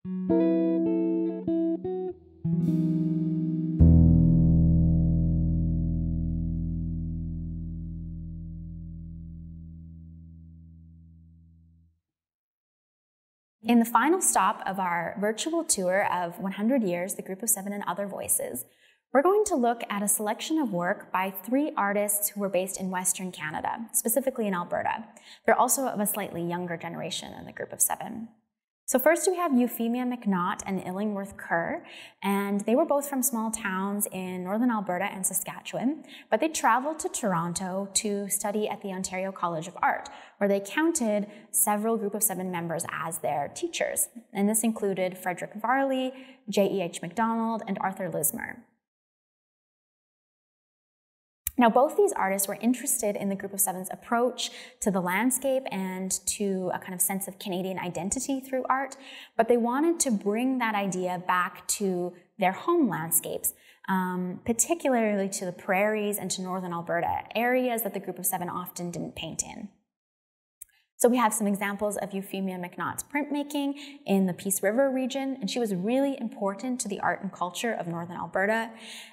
In the final stop of our virtual tour of 100 Years, the Group of Seven and Other Voices, we're going to look at a selection of work by 3 artists who were based in Western Canada, specifically in Alberta. They're also of a slightly younger generation than the Group of Seven. So first we have Euphemia McNaught and Illingworth Kerr, and they were both from small towns in northern Alberta and Saskatchewan, but they traveled to Toronto to study at the Ontario College of Art, where they counted several Group of Seven members as their teachers. And this included Frederick Varley, J.E.H. MacDonald, and Arthur Lismer. Now, both these artists were interested in the Group of Seven's approach to the landscape and to a kind of sense of Canadian identity through art, but they wanted to bring that idea back to their home landscapes, particularly to the prairies and to northern Alberta, areas that the Group of Seven often didn't paint in. So we have some examples of Euphemia McNaught's printmaking in the Peace River region, and she was really important to the art and culture of northern Alberta,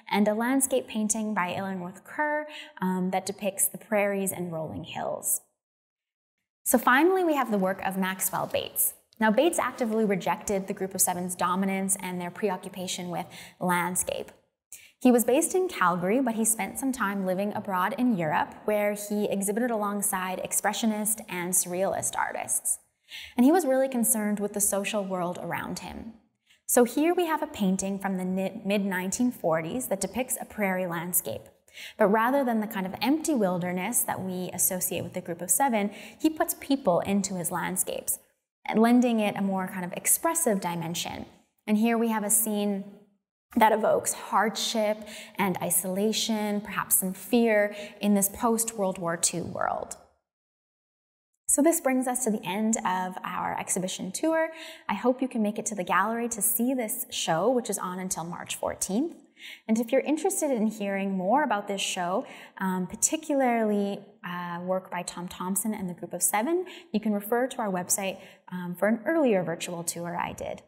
and a landscape painting by Illingworth Kerr that depicts the prairies and rolling hills. So finally, we have the work of Maxwell Bates. Now, Bates actively rejected the Group of Seven's dominance and their preoccupation with landscape. He was based in Calgary, but he spent some time living abroad in Europe, where he exhibited alongside expressionist and surrealist artists. And he was really concerned with the social world around him. So here we have a painting from the mid-1940s that depicts a prairie landscape. But rather than the kind of empty wilderness that we associate with the Group of Seven, he puts people into his landscapes, lending it a more kind of expressive dimension. And here we have a scene that evokes hardship and isolation, perhaps some fear in this post-World War II world. So this brings us to the end of our exhibition tour. I hope you can make it to the gallery to see this show, which is on until March 14th. And if you're interested in hearing more about this show, particularly work by Tom Thompson and the Group of Seven, you can refer to our website for an earlier virtual tour I did.